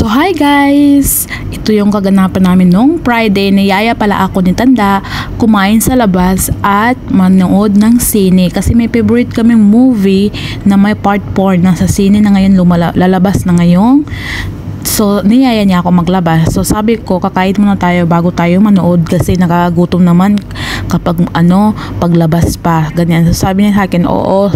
So hi guys! Ito yung kaganapan namin nung Friday. Niyaya pala ako ni Tanda kumain sa labas at manood ng sine. Kasi may favorite kaming movie na may part 4 na sa sine na ngayon lalabas na ngayon. So niyaya niya ako maglabas. So sabi ko kakain muna tayo bago tayo manood kasi nakakagutom naman kapag paglabas pa ganyan. So sabi niya sa akin oo.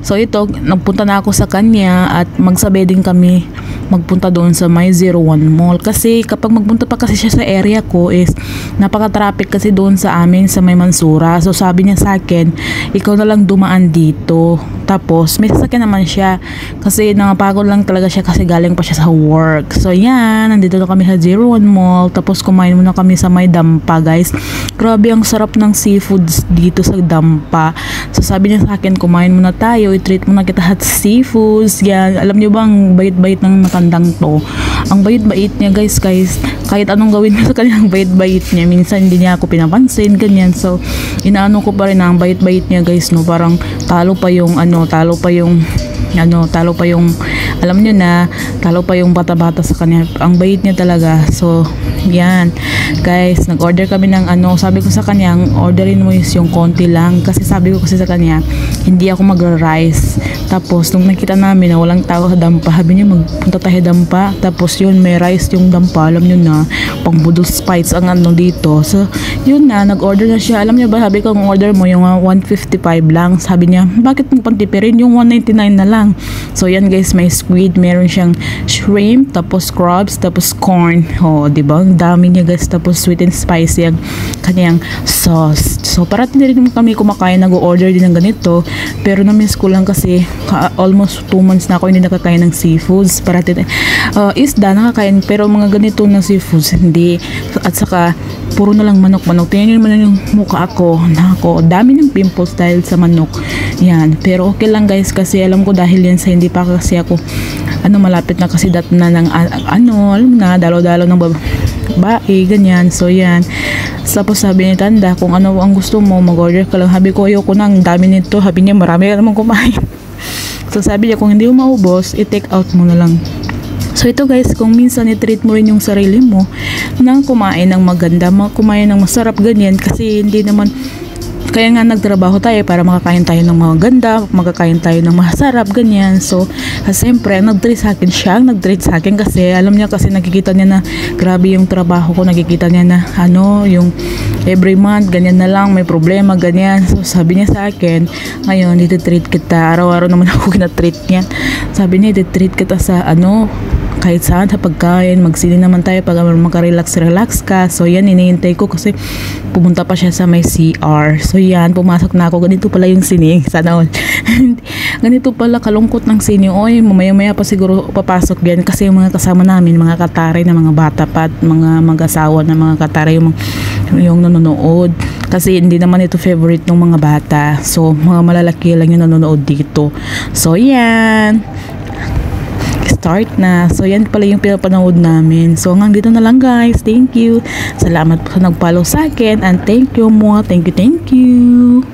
So ito nagpunta na ako sa kanya at magsabi din kami magpunta doon sa may 01 Mall kasi kapag magpunta pa kasi siya sa area ko is napaka-traffic kasi doon sa amin sa may Mansura. So sabi niya sa akin ikaw na lang dumaan dito, tapos may sasakyan naman siya kasi napagod lang talaga siya kasi galing pa siya sa work. So yan, nandito na kami sa 01 Mall, tapos kumain muna kami sa may Dampa guys. Grabe ang sarap ng seafoods dito sa Dampa. So sabi niya sa akin kumain muna tayo, i-treat muna kita at seafoods. Yan, alam niyo bang bait-bait ng matandang to, ang bait-bait niya guys, kahit anong gawin mo sa kanya ang bait-bait niya, minsan hindi niya ako pinapansin ganyan. So inaano ko pa rin ang bait-bait niya guys, no, parang talo pa yung alam niyo na, talo pa yung bata-bata sa kanya, ang bait niya talaga. So yan guys, nag-order kami ng sabi ko sa kanya orderin mo yung konti lang kasi sabi ko kasi sa kanya hindi ako magra-rice. Tapos nung nakita namin na walang tao sa Dampa, sabi niya magpunta tayo Dampa, tapos yun may rice yung Dampa, alam niyo na pang budol spice ang dito. So yun na, nag-order na siya. Alam niyo ba, sabi ko ang order mo yung 155 lang, sabi niya bakit mo pantipirin yung 199 na lang. So yan guys, may squid, meron siyang shrimp, tapos crabs, tapos corn. Oh, di ba? Ang dami niya guys, tapos sweet and spicy ang kanyang sauce. So parating na rin kami kumakain, nag-order din ng ganito, pero na-miss ko lang kasi almost 2 months na ako hindi nakakain ng seafoods. Parating isda nakakain, pero mga ganito na seafoods hindi. At saka puro na lang manok. Tingnan niyo naman yung mukha ko. Nako, dami ng pimples dahil sa manok. Yan, pero okay lang guys kasi alam ko dahil yan sa hindi pa kasi ako malapit na kasi dat na ng alam na dalo-dalo ng babae ganyan. So yan, tapos sabi ni Tanda kung ano ang gusto mo mag-order ka lang. Sabi ko ayoko na, ang dami nito. Sabi niya marami ka naman kumain. So sabi niya kung hindi mo maubos i-take out mo na lang. So ito guys, kung minsan i-treat mo rin yung sarili mo nang kumain ng maganda, kumain ng masarap ganyan, kasi hindi naman, kaya nga nagtrabaho tayo para makakain tayo ng mga ganda, makakain tayo ng masarap ganyan. So siyempre nag-treat sa akin siya, nag-treat sa akin kasi alam niya, kasi nakikita niya na grabe yung trabaho ko, nakikita niya na yung every month ganyan na lang, may problema ganyan. So sabi niya sa akin ngayon i-treat kita, araw-araw naman ako kinatreat niya. Sabi niya i-treat kita sa kahit saan sa pagkain, magsili naman tayo pag makarelax ka. So yan, hinihintay ko kasi pumunta pa siya sa may CR. So yan, pumasok na ako. Ganito pala yung sine, sana all. Ganito pala kalungkot ng sine. Oy, mamaya-maya pa siguro papasok yan kasi yung mga kasama namin, mga kataray na mga bata pa at mga mag-asawa na mga kataray yung nanonood. Kasi hindi naman ito favorite ng mga bata. So mga malalaki lang yung nanonood dito. So yan, start na. So yan pala yung pinapanood namin. So hanggang dito na lang guys. Thank you. Salamat po sa nag-follow sa akin, and thank you mo. Thank you.